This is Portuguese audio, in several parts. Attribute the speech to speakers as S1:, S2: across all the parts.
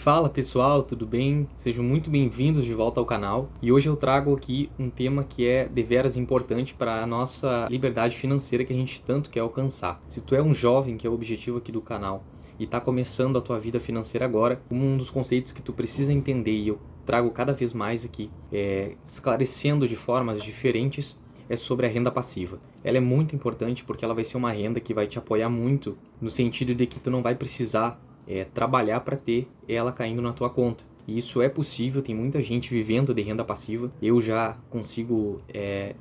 S1: Fala pessoal, tudo bem? Sejam muito bem-vindos de volta ao canal. E hoje eu trago aqui um tema que é deveras importante para a nossa liberdade financeira que a gente tanto quer alcançar. Se tu é um jovem, que é o objetivo aqui do canal, e está começando a tua vida financeira agora, um dos conceitos que tu precisa entender, e eu trago cada vez mais aqui, esclarecendo de formas diferentes, é sobre a renda passiva. Ela é muito importante porque ela vai ser uma renda que vai te apoiar muito, no sentido de que tu não vai precisar trabalhar para ter ela caindo na tua conta. E isso é possível, tem muita gente vivendo de renda passiva. Eu já consigo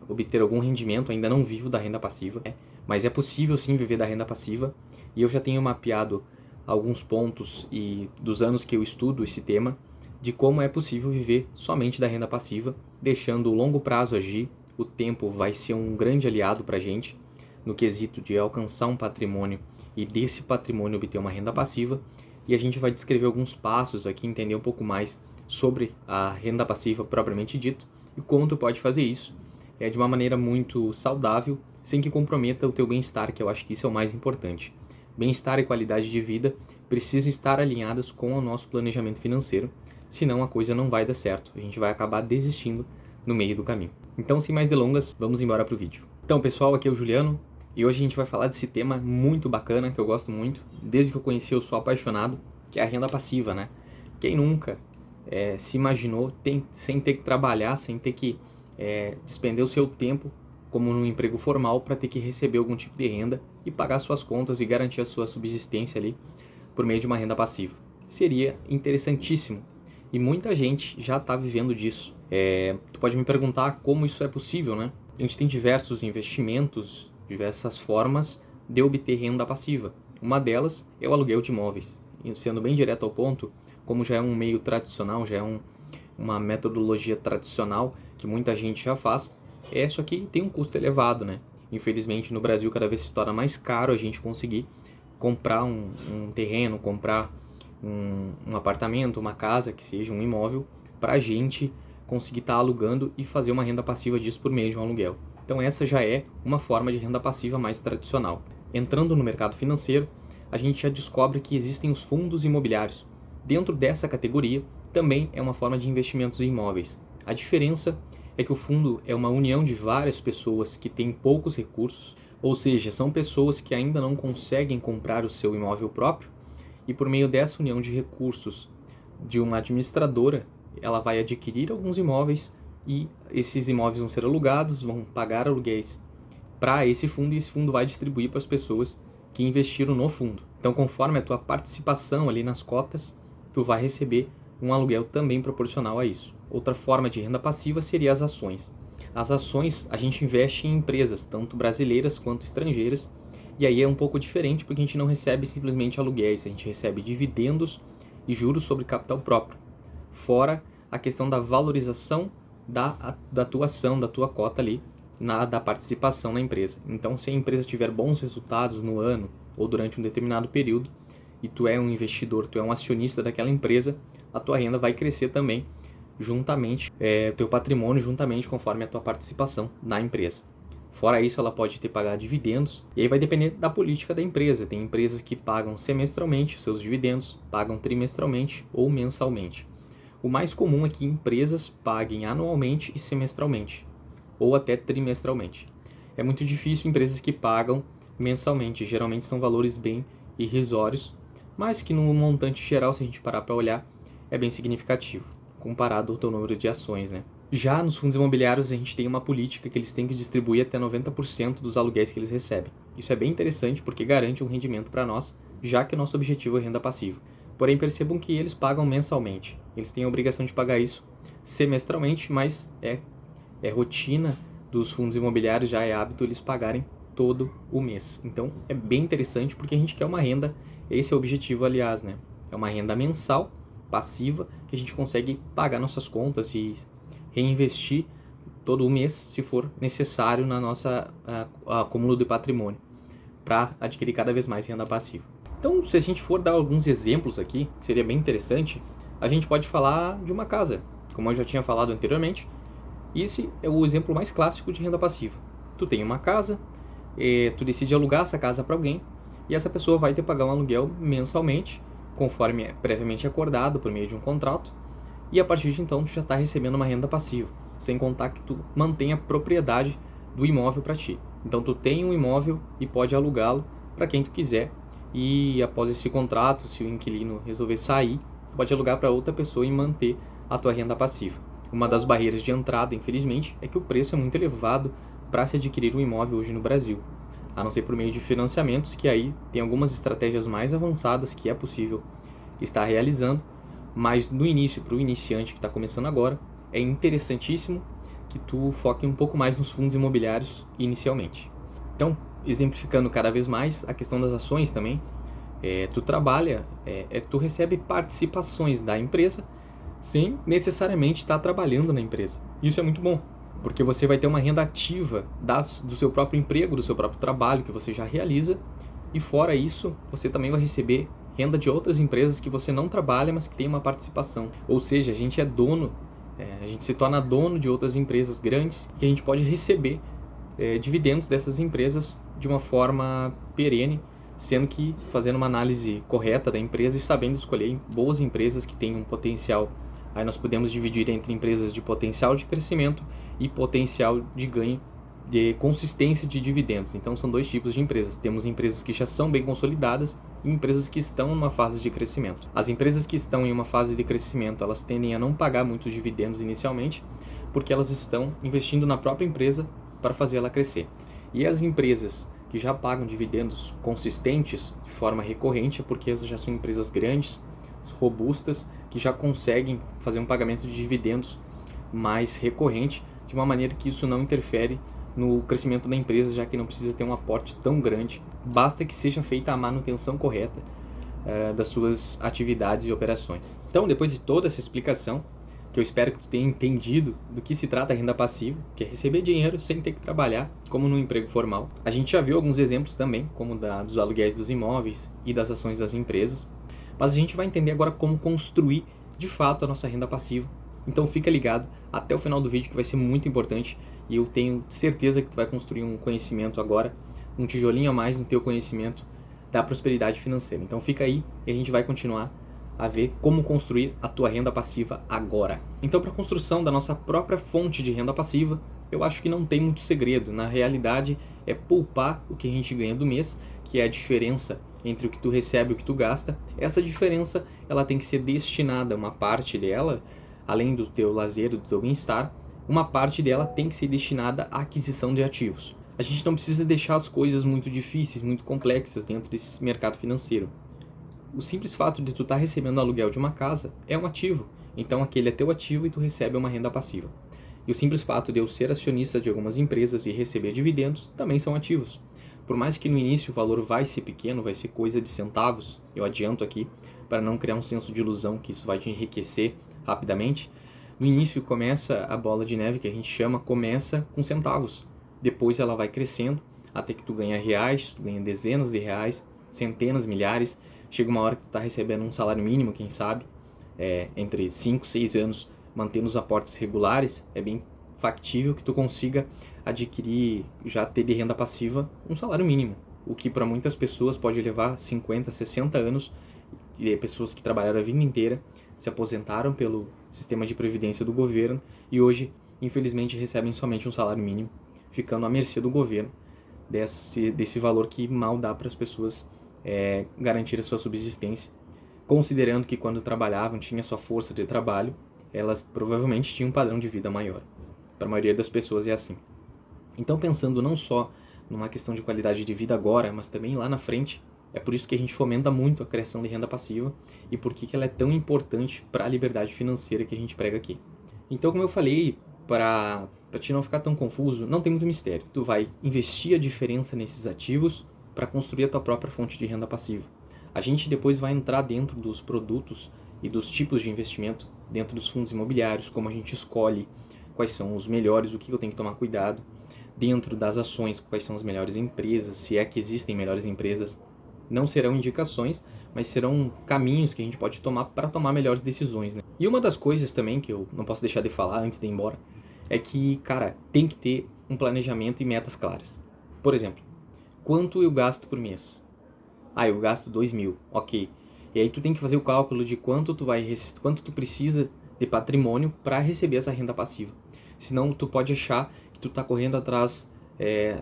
S1: obter algum rendimento, ainda não vivo da renda passiva, mas é possível sim viver da renda passiva. E eu já tenho mapeado alguns pontos e dos anos que eu estudo esse tema, de como é possível viver somente da renda passiva, deixando o longo prazo agir. O tempo vai ser um grande aliado para a gente, no quesito de alcançar um patrimônio e desse patrimônio obter uma renda passiva. E a gente vai descrever alguns passos aqui, entender um pouco mais sobre a renda passiva propriamente dito e como tu pode fazer isso de uma maneira muito saudável, sem que comprometa o teu bem-estar, que eu acho que isso é o mais importante. Bem-estar e qualidade de vida precisam estar alinhadas com o nosso planejamento financeiro, senão a coisa não vai dar certo, a gente vai acabar desistindo no meio do caminho. Então, sem mais delongas, vamos embora pro vídeo. Então, pessoal, aqui é o Juliano. E hoje a gente vai falar desse tema muito bacana, que eu gosto muito. Desde que eu conheci, eu sou apaixonado, que é a renda passiva, né? Quem nunca se imaginou sem ter que trabalhar, sem ter que despender o seu tempo, como num emprego formal, para ter que receber algum tipo de renda e pagar suas contas e garantir a sua subsistência ali por meio de uma renda passiva. Seria interessantíssimo. E muita gente já está vivendo disso. Tu pode me perguntar como isso é possível, né? A gente tem diversos investimentos, diversas formas de obter renda passiva. Uma delas é o aluguel de imóveis. E sendo bem direto ao ponto, como já é um meio tradicional, já é uma metodologia tradicional que muita gente já faz, só que tem um custo elevado, né? Infelizmente no Brasil cada vez se torna mais caro a gente conseguir comprar um terreno, comprar um apartamento, uma casa, que seja um imóvel, para a gente conseguir estar alugando e fazer uma renda passiva disso por meio de um aluguel. Então essa já é uma forma de renda passiva mais tradicional. Entrando no mercado financeiro, a gente já descobre que existem os fundos imobiliários. Dentro dessa categoria, também é uma forma de investimentos em imóveis. A diferença é que o fundo é uma união de várias pessoas que têm poucos recursos, ou seja, são pessoas que ainda não conseguem comprar o seu imóvel próprio, e por meio dessa união de recursos de uma administradora, ela vai adquirir alguns imóveis e esses imóveis vão ser alugados, vão pagar aluguéis para esse fundo e esse fundo vai distribuir para as pessoas que investiram no fundo. Então, conforme a tua participação ali nas cotas, tu vai receber um aluguel também proporcional a isso. Outra forma de renda passiva seria as ações. As ações a gente investe em empresas, tanto brasileiras quanto estrangeiras, e aí é um pouco diferente porque a gente não recebe simplesmente aluguéis, a gente recebe dividendos e juros sobre capital próprio, fora a questão da valorização da tua ação, da tua cota ali, da participação na empresa. Então, se a empresa tiver bons resultados no ano ou durante um determinado período, e tu é um investidor, tu é um acionista daquela empresa, a tua renda vai crescer também, juntamente, teu patrimônio juntamente conforme a tua participação na empresa. Fora isso, ela pode ter pagar dividendos, e aí vai depender da política da empresa. Tem empresas que pagam semestralmente os seus dividendos, pagam trimestralmente ou mensalmente. O mais comum é que empresas paguem anualmente e semestralmente, ou até trimestralmente. É muito difícil empresas que pagam mensalmente, geralmente são valores bem irrisórios, mas que no montante geral, se a gente parar para olhar, é bem significativo, comparado ao teu número de ações, né? Já nos fundos imobiliários, a gente tem uma política que eles têm que distribuir até 90% dos aluguéis que eles recebem. Isso é bem interessante porque garante um rendimento para nós, já que o nosso objetivo é renda passiva. Porém, percebam que eles pagam mensalmente. Eles têm a obrigação de pagar isso semestralmente, mas é rotina dos fundos imobiliários, já é hábito eles pagarem todo o mês. Então, é bem interessante porque a gente quer uma renda, esse é o objetivo, aliás, né? É uma renda mensal, passiva, que a gente consegue pagar nossas contas e reinvestir todo o mês, se for necessário, na nossa acúmulo de patrimônio, para adquirir cada vez mais renda passiva. Então, se a gente for dar alguns exemplos aqui, que seria bem interessante, a gente pode falar de uma casa, como eu já tinha falado anteriormente. Esse é o exemplo mais clássico de renda passiva. Tu tem uma casa, tu decide alugar essa casa para alguém, e essa pessoa vai te pagar um aluguel mensalmente, conforme é previamente acordado por meio de um contrato, e a partir de então tu já está recebendo uma renda passiva, sem contar que tu mantém a propriedade do imóvel para ti. Então tu tem um imóvel e pode alugá-lo para quem tu quiser, e após esse contrato, se o inquilino resolver sair, tu pode alugar para outra pessoa e manter a tua renda passiva. Uma das barreiras de entrada, infelizmente, é que o preço é muito elevado para se adquirir um imóvel hoje no Brasil, a não ser por meio de financiamentos, que aí tem algumas estratégias mais avançadas que é possível estar realizando, mas no início, para o iniciante que está começando agora, é interessantíssimo que tu foque um pouco mais nos fundos imobiliários inicialmente. Então, exemplificando cada vez mais a questão das ações também, tu trabalha, tu recebe participações da empresa sem necessariamente estar trabalhando na empresa. Isso é muito bom, porque você vai ter uma renda ativa do seu próprio emprego, do seu próprio trabalho que você já realiza, e fora isso, você também vai receber renda de outras empresas que você não trabalha, mas que tem uma participação. Ou seja, a gente é dono, a gente se torna dono de outras empresas grandes, que a gente pode receber dividendos dessas empresas de uma forma perene, sendo que fazendo uma análise correta da empresa e sabendo escolher boas empresas que têm um potencial. Aí nós podemos dividir entre empresas de potencial de crescimento e potencial de ganho, de consistência de dividendos. Então são dois tipos de empresas. Temos empresas que já são bem consolidadas e empresas que estão numa fase de crescimento. As empresas que estão em uma fase de crescimento, elas tendem a não pagar muitos dividendos inicialmente, porque elas estão investindo na própria empresa para fazer ela crescer. E as empresas que já pagam dividendos consistentes de forma recorrente, porque essas já são empresas grandes, robustas, que já conseguem fazer um pagamento de dividendos mais recorrente, de uma maneira que isso não interfere no crescimento da empresa, já que não precisa ter um aporte tão grande, basta que seja feita a manutenção correta das suas atividades e operações. Então, depois de toda essa explicação, que eu espero que tu tenha entendido do que se trata a renda passiva, que é receber dinheiro sem ter que trabalhar, como no emprego formal. A gente já viu alguns exemplos também, como dos aluguéis dos imóveis e das ações das empresas, mas a gente vai entender agora como construir de fato a nossa renda passiva. Então fica ligado até o final do vídeo, que vai ser muito importante, e eu tenho certeza que tu vai construir um conhecimento agora, um tijolinho a mais no teu conhecimento da prosperidade financeira. Então fica aí e a gente vai continuar a ver como construir a tua renda passiva agora. Então, para a construção da nossa própria fonte de renda passiva, eu acho que não tem muito segredo. Na realidade, é poupar o que a gente ganha do mês, que é a diferença entre o que tu recebe e o que tu gasta. Essa diferença, ela tem que ser destinada, uma parte dela, além do teu lazer, do teu bem-estar, uma parte dela tem que ser destinada à aquisição de ativos. A gente não precisa deixar as coisas muito difíceis, muito complexas dentro desse mercado financeiro. O simples fato de tu estar recebendo aluguel de uma casa é um ativo, então aquele é teu ativo e tu recebe uma renda passiva. E o simples fato de eu ser acionista de algumas empresas e receber dividendos também são ativos. Por mais que no início o valor vai ser pequeno, vai ser coisa de centavos, eu adianto aqui, para não criar um senso de ilusão que isso vai te enriquecer rapidamente, no início começa a bola de neve, que a gente chama, começa com centavos. Depois ela vai crescendo, até que tu ganha reais, tu ganha dezenas de reais, centenas, milhares. Chega uma hora que tu está recebendo um salário mínimo, quem sabe, entre 5 e 6 anos, mantendo os aportes regulares, é bem factível que tu consiga adquirir, já ter de renda passiva, um salário mínimo, o que para muitas pessoas pode levar 50, 60 anos, e pessoas que trabalharam a vida inteira, se aposentaram pelo sistema de previdência do governo e hoje, infelizmente, recebem somente um salário mínimo, ficando à mercê do governo desse valor que mal dá para as pessoas garantir a sua subsistência, considerando que quando trabalhavam, tinha sua força de trabalho, elas provavelmente tinham um padrão de vida maior. Para a maioria das pessoas é assim. Então, pensando não só numa questão de qualidade de vida agora, mas também lá na frente, é por isso que a gente fomenta muito a criação de renda passiva e por que ela é tão importante para a liberdade financeira que a gente prega aqui. Então, como eu falei, para te não ficar tão confuso, não tem muito mistério. Tu vai investir a diferença nesses ativos para construir a tua própria fonte de renda passiva. A gente depois vai entrar dentro dos produtos e dos tipos de investimento, dentro dos fundos imobiliários, como a gente escolhe, quais são os melhores, o que eu tenho que tomar cuidado, dentro das ações, quais são as melhores empresas, se é que existem melhores empresas. Não serão indicações, mas serão caminhos que a gente pode tomar para tomar melhores decisões, né? E uma das coisas também que eu não posso deixar de falar antes de ir embora, é que, cara, tem que ter um planejamento e metas claras. Por exemplo, quanto eu gasto por mês? Eu gasto 2.000, ok. E aí tu tem que fazer o cálculo de quanto tu precisa de patrimônio para receber essa renda passiva. Senão tu pode achar que tu tá correndo atrás,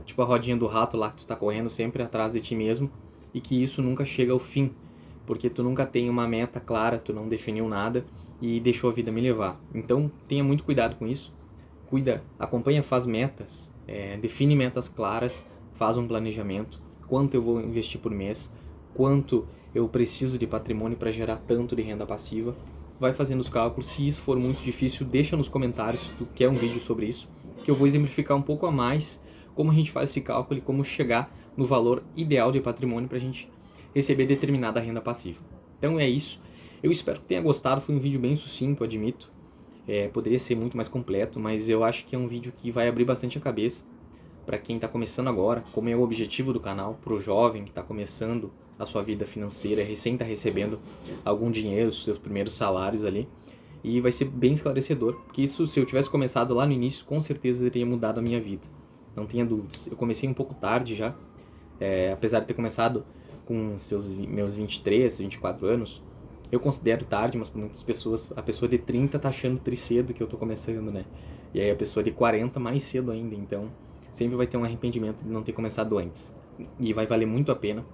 S1: tipo a rodinha do rato lá, que tu tá correndo sempre atrás de ti mesmo, e que isso nunca chega ao fim, porque tu nunca tem uma meta clara, tu não definiu nada e deixou a vida me levar. Então tenha muito cuidado com isso, acompanha, faz metas, define metas claras, faz um planejamento, quanto eu vou investir por mês, quanto eu preciso de patrimônio para gerar tanto de renda passiva. Vai fazendo os cálculos. Se isso for muito difícil, deixa nos comentários se tu quer um vídeo sobre isso, que eu vou exemplificar um pouco a mais como a gente faz esse cálculo e como chegar no valor ideal de patrimônio para a gente receber determinada renda passiva. Então é isso. Eu espero que tenha gostado. Foi um vídeo bem sucinto, admito. Poderia ser muito mais completo, mas eu acho que é um vídeo que vai abrir bastante a cabeça para quem está começando agora, como é o objetivo do canal, para o jovem que está começando a sua vida financeira, recém está recebendo algum dinheiro, os seus primeiros salários ali, e vai ser bem esclarecedor, porque isso, se eu tivesse começado lá no início, com certeza teria mudado a minha vida, não tenha dúvidas. Eu comecei um pouco tarde já, apesar de ter começado com meus 23, 24 anos, eu considero tarde, mas para muitas pessoas, a pessoa de 30 tá achando cedo que eu tô começando, né? E aí a pessoa de 40 mais cedo ainda, então sempre vai ter um arrependimento de não ter começado antes. E vai valer muito a pena.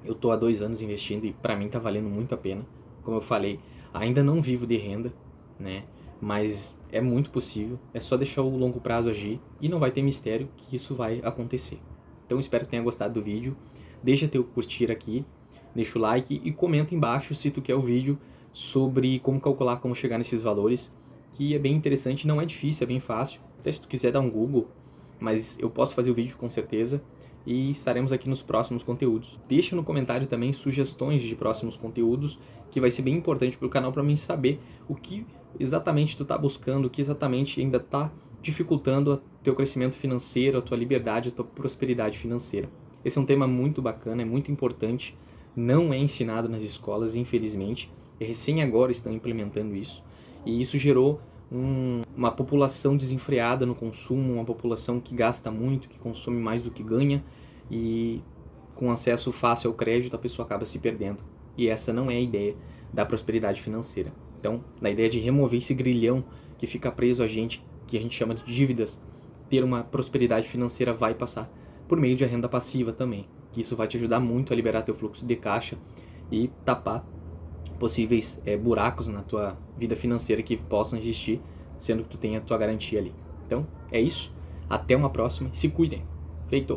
S1: Eu tô há 2 anos investindo e pra mim tá valendo muito a pena. Como eu falei, ainda não vivo de renda, né? Mas é muito possível, é só deixar o longo prazo agir e não vai ter mistério que isso vai acontecer. Então espero que tenha gostado do vídeo. Deixa teu curtir aqui, deixa o like e comenta embaixo se tu quer o vídeo sobre como calcular, como chegar nesses valores, que é bem interessante, não é difícil, é bem fácil. Até se tu quiser dar um Google, mas eu posso fazer o vídeo com certeza e estaremos aqui nos próximos conteúdos. Deixa no comentário também sugestões de próximos conteúdos, que vai ser bem importante para o canal, para mim saber o que exatamente tu está buscando, o que exatamente ainda está dificultando o teu crescimento financeiro, a tua liberdade, a tua prosperidade financeira. Esse é um tema muito bacana, é muito importante, não é ensinado nas escolas, infelizmente, e recém agora estão implementando isso, e isso gerou uma população desenfreada no consumo, uma população que gasta muito, que consome mais do que ganha, e com acesso fácil ao crédito a pessoa acaba se perdendo. E essa não é a ideia da prosperidade financeira. Então, na ideia de remover esse grilhão que fica preso a gente, que a gente chama de dívidas, ter uma prosperidade financeira vai passar por meio de renda passiva também, que isso vai te ajudar muito a liberar teu fluxo de caixa e tapar possíveis buracos na tua vida financeira que possam existir, sendo que tu tem a tua garantia ali. Então, é isso. Até uma próxima. Se cuidem. Feito!